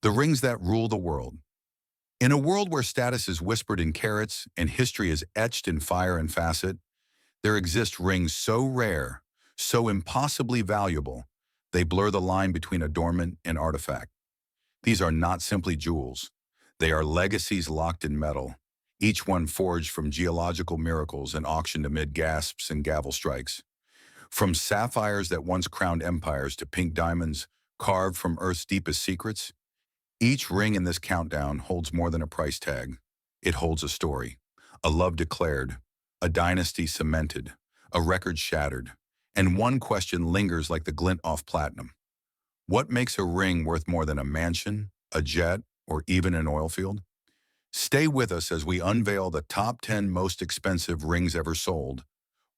The rings that rule the world. In a world where status is whispered in carats and history is etched in fire and facet, there exist rings so rare, so impossibly valuable, they blur the line between adornment and artifact. These are not simply jewels. They are legacies locked in metal, each one forged from geological miracles and auctioned amid gasps and gavel strikes. From sapphires that once crowned empires to pink diamonds carved from Earth's deepest secrets, each ring in this countdown holds more than a price tag. It holds a story, a love declared, a dynasty cemented, a record shattered, and one question lingers like the glint off platinum. What makes a ring worth more than a mansion, a jet, or even an oil field? Stay with us as we unveil the top 10 most expensive rings ever sold,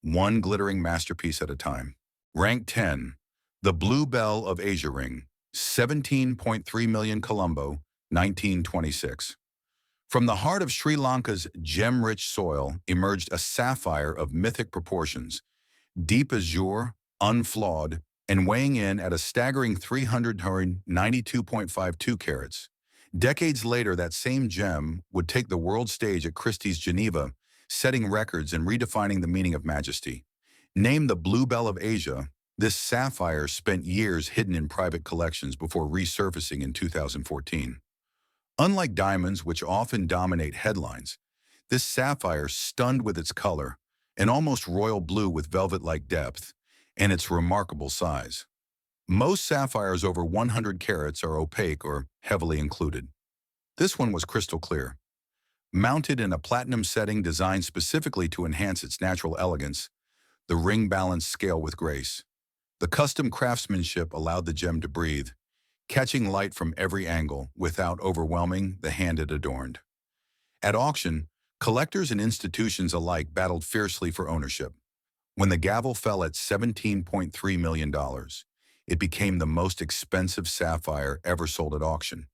one glittering masterpiece at a time. Rank 10, the Blue Belle of Asia ring, 17.3 million Colombo, 1926. From the heart of Sri Lanka's gem-rich soil emerged a sapphire of mythic proportions, deep azure, unflawed, and weighing in at a staggering 392.52 carats. Decades later, that same gem would take the world stage at Christie's Geneva, setting records and redefining the meaning of majesty. Named the Blue Belle of Asia, this sapphire spent years hidden in private collections before resurfacing in 2014. Unlike diamonds, which often dominate headlines, this sapphire stunned with its color, an almost royal blue with velvet-like depth, and its remarkable size. Most sapphires over 100 carats are opaque or heavily included. This one was crystal clear. Mounted in a platinum setting designed specifically to enhance its natural elegance, the ring balanced scale with grace. The custom craftsmanship allowed the gem to breathe, catching light from every angle without overwhelming the hand it adorned. At auction, collectors and institutions alike battled fiercely for ownership. When the gavel fell at $17.3 million, it became the most expensive sapphire ever sold at auction,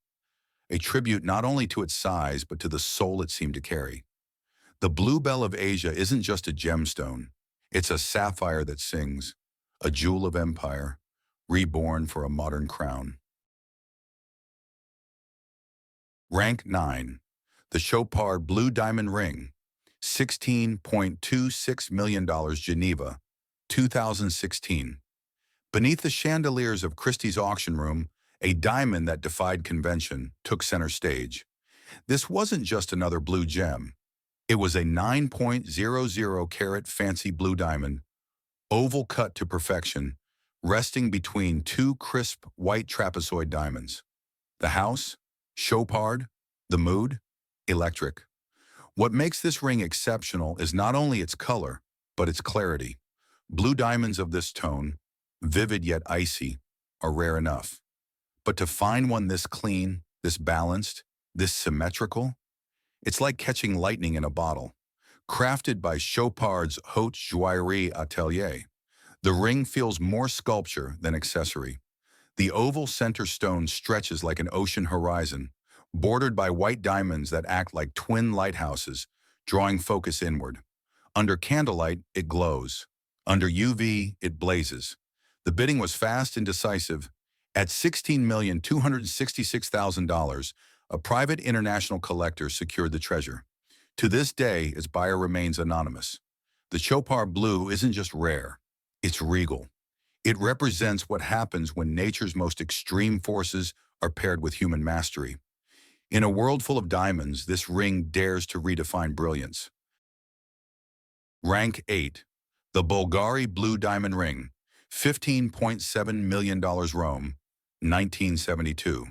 a tribute not only to its size but to the soul it seemed to carry. The Blue Belle of Asia isn't just a gemstone, it's a sapphire that sings, a jewel of empire, reborn for a modern crown. Rank 9. The Chopard Blue Diamond Ring, $16.26 million Geneva, 2016. Beneath the chandeliers of Christie's auction room, a diamond that defied convention took center stage. This wasn't just another blue gem. It was a 9.00 carat fancy blue diamond, oval cut to perfection, resting between two crisp white trapezoid diamonds. The house, Chopard, the mood, electric. What makes this ring exceptional is not only its color, but its clarity. Blue diamonds of this tone, vivid yet icy, are rare enough. But to find one this clean, this balanced, this symmetrical, it's like catching lightning in a bottle. Crafted by Chopard's Haute Joaillerie Atelier, the ring feels more sculpture than accessory. The oval center stone stretches like an ocean horizon, bordered by white diamonds that act like twin lighthouses, drawing focus inward. Under candlelight, it glows. Under UV, it blazes. The bidding was fast and decisive. At $16,266,000, a private international collector secured the treasure. To this day, its buyer remains anonymous. The Chopard Blue isn't just rare, it's regal. It represents what happens when nature's most extreme forces are paired with human mastery. In a world full of diamonds, this ring dares to redefine brilliance. Rank 8. The Bulgari Blue Diamond Ring, $15.7 million Rome, 1972.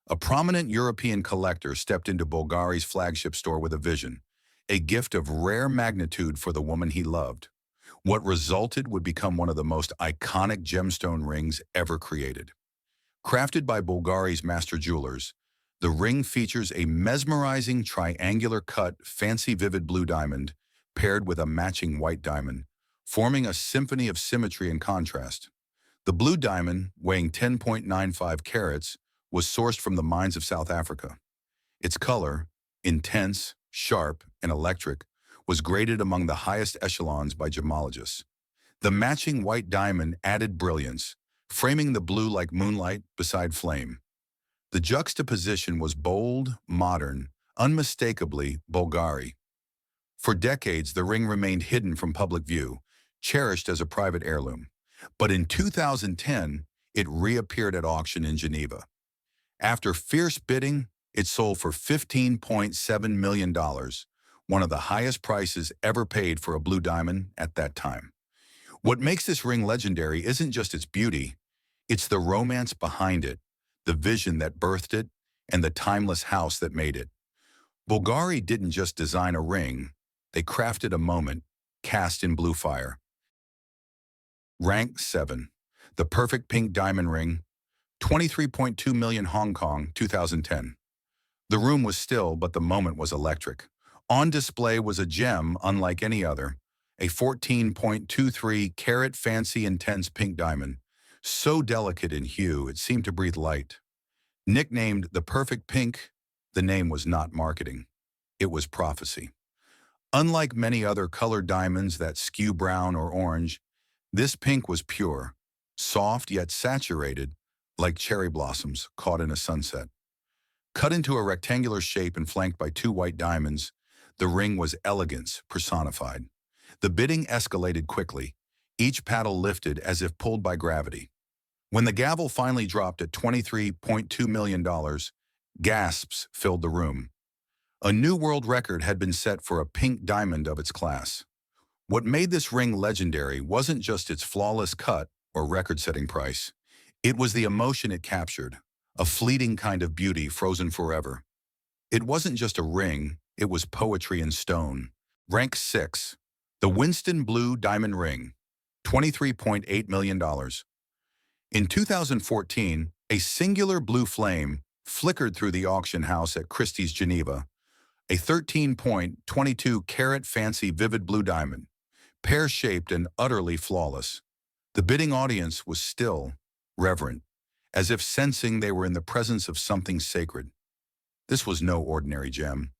A prominent European collector stepped into Bulgari's flagship store with a vision, a gift of rare magnitude for the woman he loved. What resulted would become one of the most iconic gemstone rings ever created. Crafted by Bulgari's master jewelers, the ring features a mesmerizing triangular-cut, fancy vivid blue diamond paired with a matching white diamond, forming a symphony of symmetry and contrast. The blue diamond, weighing 10.95 carats, was sourced from the mines of South Africa. Its color, intense, sharp, and electric, was graded among the highest echelons by gemologists. The matching white diamond added brilliance, framing the blue like moonlight beside flame. The juxtaposition was bold, modern, unmistakably Bulgari. For decades, the ring remained hidden from public view, cherished as a private heirloom. But in 2010, it reappeared at auction in Geneva. After fierce bidding, it sold for $15.7 million, one of the highest prices ever paid for a blue diamond at that time. What makes this ring legendary isn't just its beauty, it's the romance behind it, the vision that birthed it, and the timeless house that made it. Bulgari didn't just design a ring, they crafted a moment, cast in blue fire. Rank 7. The perfect pink diamond ring, 23.2 million Hong Kong, 2010. The room was still, but the moment was electric. On display was a gem unlike any other, a 14.23 carat fancy intense pink diamond, so delicate in hue it seemed to breathe light. Nicknamed the perfect pink, the name was not marketing. It was prophecy. Unlike many other colored diamonds that skew brown or orange, this pink was pure, soft yet saturated, like cherry blossoms caught in a sunset. Cut into a rectangular shape and flanked by two white diamonds, the ring was elegance personified. The bidding escalated quickly, each paddle lifted as if pulled by gravity. When the gavel finally dropped at $23.2 million, gasps filled the room. A new world record had been set for a pink diamond of its class. What made this ring legendary wasn't just its flawless cut or record-setting price. It was the emotion it captured, a fleeting kind of beauty frozen forever. It wasn't just a ring, it was poetry in stone. Rank 6. The Winston Blue Diamond Ring, $23.8 million. In 2014, a singular blue flame flickered through the auction house at Christie's Geneva, a 13.22 carat fancy vivid blue diamond, pear-shaped and utterly flawless. The bidding audience was still, reverent, as if sensing they were in the presence of something sacred. This was no ordinary gem.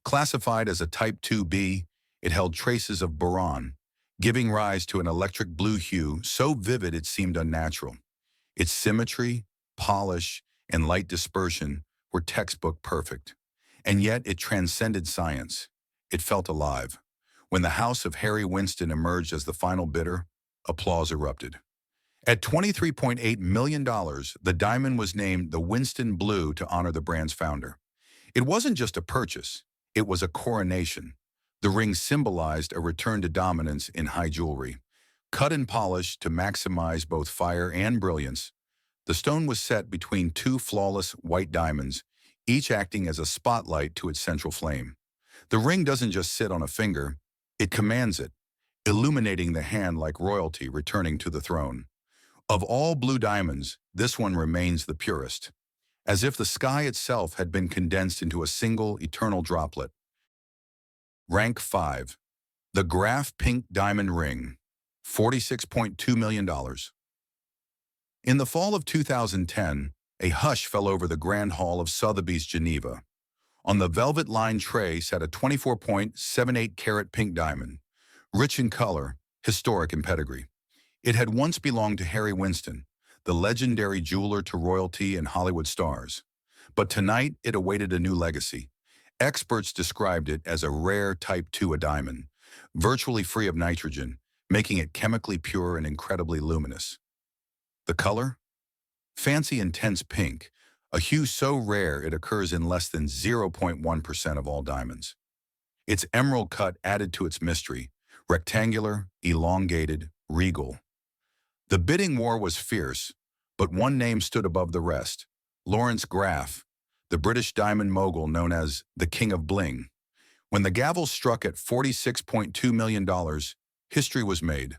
Classified as a Type 2B, it held traces of boron, giving rise to an electric blue hue so vivid it seemed unnatural. Its symmetry, polish, and light dispersion were textbook perfect. And yet it transcended science. It felt alive. When the house of Harry Winston emerged as the final bidder, applause erupted. At $23.8 million, the diamond was named the Winston Blue to honor the brand's founder. It wasn't just a purchase, it was a coronation. The ring symbolized a return to dominance in high jewelry. Cut and polished to maximize both fire and brilliance, the stone was set between two flawless white diamonds, each acting as a spotlight to its central flame. The ring doesn't just sit on a finger, it commands it, illuminating the hand like royalty returning to the throne. Of all blue diamonds, this one remains the purest, as if the sky itself had been condensed into a single eternal droplet. Rank 5. The Graff Pink Diamond Ring, $46.2 million. In the fall of 2010, a hush fell over the Grand Hall of Sotheby's Geneva. On the velvet-lined tray sat a 24.78 carat pink diamond, rich in color, historic in pedigree. It had once belonged to Harry Winston, the legendary jeweler to royalty and Hollywood stars. But tonight, it awaited a new legacy. Experts described it as a rare Type 2 diamond, virtually free of nitrogen, making it chemically pure and incredibly luminous. The color? Fancy intense pink, a hue so rare it occurs in less than 0.1% of all diamonds. Its emerald cut added to its mystery, rectangular, elongated, regal. The bidding war was fierce, but one name stood above the rest: Lawrence Graff, the British diamond mogul known as the King of Bling. When the gavel struck at $46.2 million, history was made.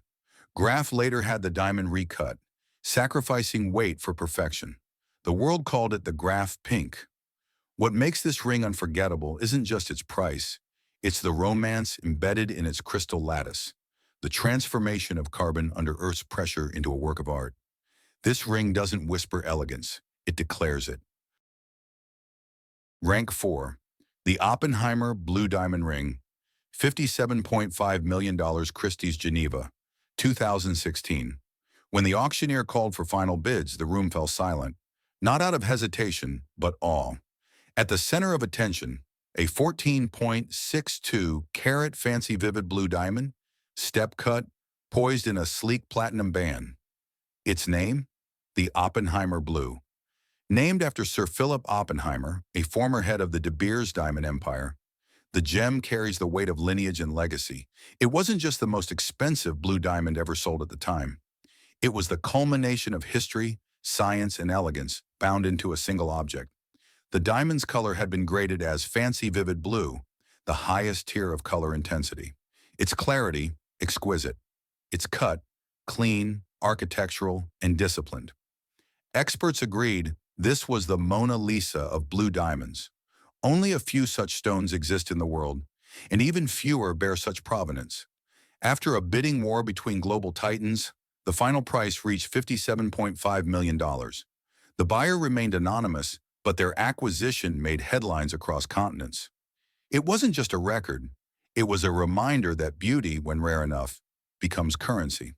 Graff later had the diamond recut, sacrificing weight for perfection. The world called it the Graff Pink. What makes this ring unforgettable isn't just its price, it's the romance embedded in its crystal lattice, the transformation of carbon under Earth's pressure into a work of art. This ring doesn't whisper elegance, it declares it. Rank 4. The Oppenheimer Blue Diamond Ring, $57.5 million. Christie's Geneva, 2016. When the auctioneer called for final bids, the room fell silent. not out of hesitation, but awe. At the center of attention, a 14.62-carat fancy vivid blue diamond, step cut, poised in a sleek platinum band. Its name? The Oppenheimer Blue. Named after Sir Philip Oppenheimer, a former head of the De Beers diamond empire, the gem carries the weight of lineage and legacy. It wasn't just the most expensive blue diamond ever sold at the time. It was the culmination of history, science, and elegance bound into a single object. The diamond's color had been graded as fancy vivid blue, the highest tier of color intensity. Its clarity, exquisite. Its cut, clean, architectural, and disciplined. Experts agreed this was the Mona Lisa of blue diamonds. Only a few such stones exist in the world, and even fewer bear such provenance. After a bidding war between global titans, the final price reached $57.5 million. The buyer remained anonymous, but their acquisition made headlines across continents. It wasn't just a record, it was a reminder that beauty, when rare enough, becomes currency.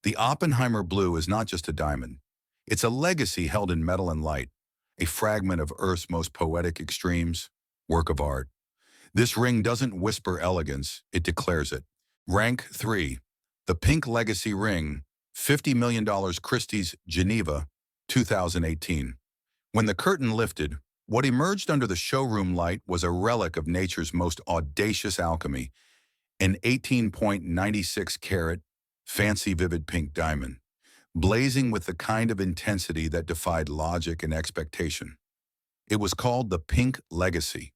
The Oppenheimer Blue is not just a diamond. It's a legacy held in metal and light, a fragment of Earth's most poetic extremes, work of art. This ring doesn't whisper elegance, it declares it. Rank 3. The Pink Legacy Ring, $50 million Christie's, Geneva, 2018. When the curtain lifted, what emerged under the showroom light was a relic of nature's most audacious alchemy, an 18.96-carat, fancy vivid pink diamond, blazing with the kind of intensity that defied logic and expectation. It was called the Pink Legacy.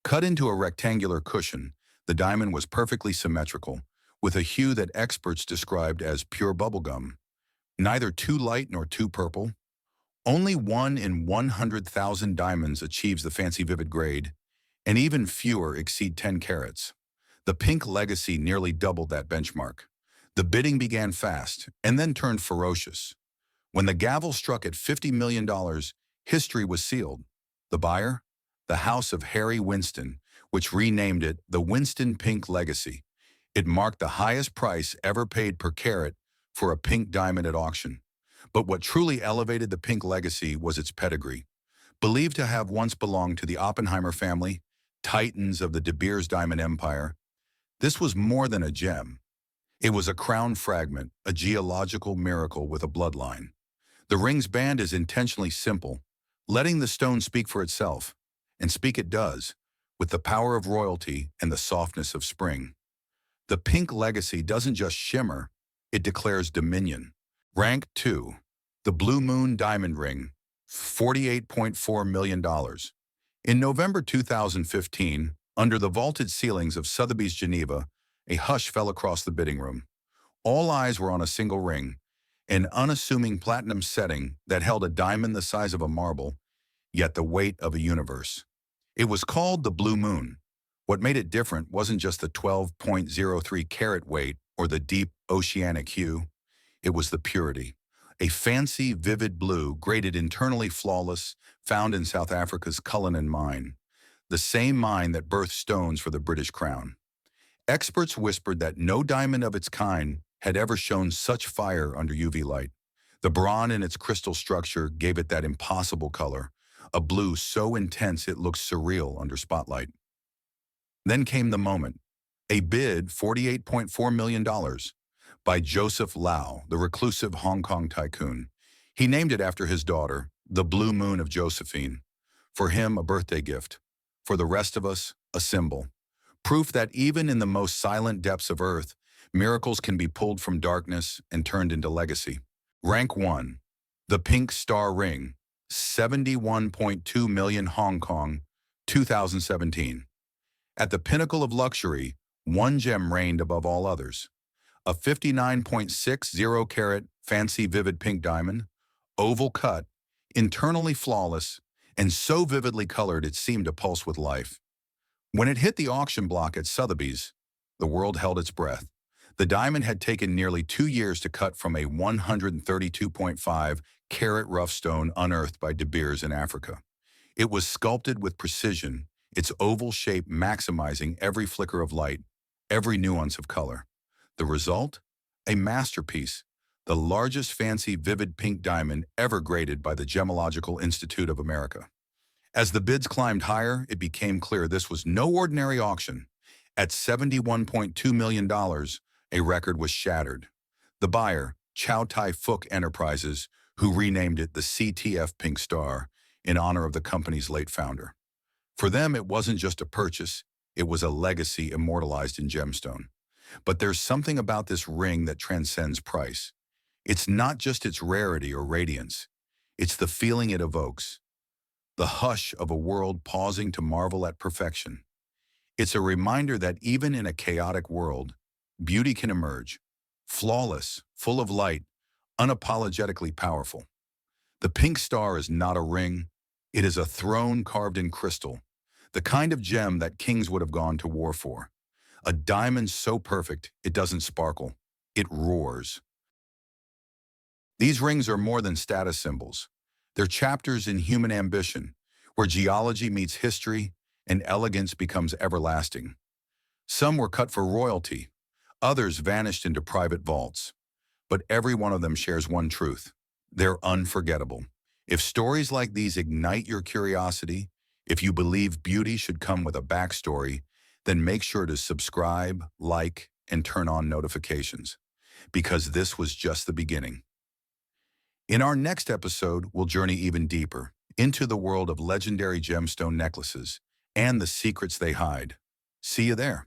Cut into a rectangular cushion, the diamond was perfectly symmetrical, with a hue that experts described as pure bubblegum. Neither too light nor too purple. Only 1 in 100,000 diamonds achieves the fancy vivid grade, and even fewer exceed 10 carats. The Pink Legacy nearly doubled that benchmark. The bidding began fast, and then turned ferocious. When the gavel struck at $50 million, history was sealed. The buyer? The house of Harry Winston, which renamed it the Winston Pink Legacy. It marked the highest price ever paid per carat for a pink diamond at auction. But what truly elevated the Pink Legacy was its pedigree. Believed to have once belonged to the Oppenheimer family, titans of the De Beers diamond empire, this was more than a gem. It was a crown fragment, a geological miracle with a bloodline. The ring's band is intentionally simple, letting the stone speak for itself, and speak it does, with the power of royalty and the softness of spring. The Pink Legacy doesn't just shimmer, it declares dominion. Rank 2. The Blue Moon Diamond Ring, $48.4 million. In November 2015, under the vaulted ceilings of Sotheby's Geneva, a hush fell across the bidding room. All eyes were on a single ring, an unassuming platinum setting that held a diamond the size of a marble, yet the weight of a universe. It was called the Blue Moon. What made it different wasn't just the 12.03-carat weight or the deep oceanic hue. It was the purity. A fancy, vivid blue, graded internally flawless, found in South Africa's Cullinan mine, the same mine that birthed stones for the British crown. Experts whispered that no diamond of its kind had ever shown such fire under UV light. The bronze in its crystal structure gave it that impossible color, a blue so intense it looked surreal under spotlight. Then came the moment. A bid, $48.4 million, by Joseph Lau, the reclusive Hong Kong tycoon. He named it after his daughter, the Blue Moon of Josephine. For him, a birthday gift. For the rest of us, a symbol. Proof that even in the most silent depths of Earth, miracles can be pulled from darkness and turned into legacy. Rank 1. The Pink Star Ring, 71.2 million Hong Kong, 2017. At the pinnacle of luxury, one gem reigned above all others. A 59.60-carat fancy vivid pink diamond, oval cut, internally flawless, and so vividly colored it seemed to pulse with life. When it hit the auction block at Sotheby's, the world held its breath. The diamond had taken nearly 2 years to cut from a 132.5-carat rough stone unearthed by De Beers in Africa. It was sculpted with precision, its oval shape maximizing every flicker of light, every nuance of color. The result? A masterpiece, the largest fancy vivid pink diamond ever graded by the Gemological Institute of America. As the bids climbed higher, it became clear this was no ordinary auction. At $71.2 million, a record was shattered. The buyer, Chow Tai Fook Enterprises, who renamed it the CTF Pink Star in honor of the company's late founder. For them, it wasn't just a purchase, it was a legacy immortalized in gemstone. But there's something about this ring that transcends price. It's not just its rarity or radiance, it's the feeling it evokes. The hush of a world pausing to marvel at perfection. It's a reminder that even in a chaotic world, beauty can emerge, flawless, full of light, unapologetically powerful. The pink star is not a ring, it is a throne carved in crystal, the kind of gem that kings would have gone to war for. A diamond so perfect, it doesn't sparkle, it roars. These rings are more than status symbols. They're chapters in human ambition, where geology meets history and elegance becomes everlasting. Some were cut for royalty, others vanished into private vaults. But every one of them shares one truth. They're unforgettable. If stories like these ignite your curiosity, if you believe beauty should come with a backstory, then make sure to subscribe, like, and turn on notifications, because this was just the beginning. In our next episode, we'll journey even deeper into the world of legendary gemstone necklaces and the secrets they hide. See you there.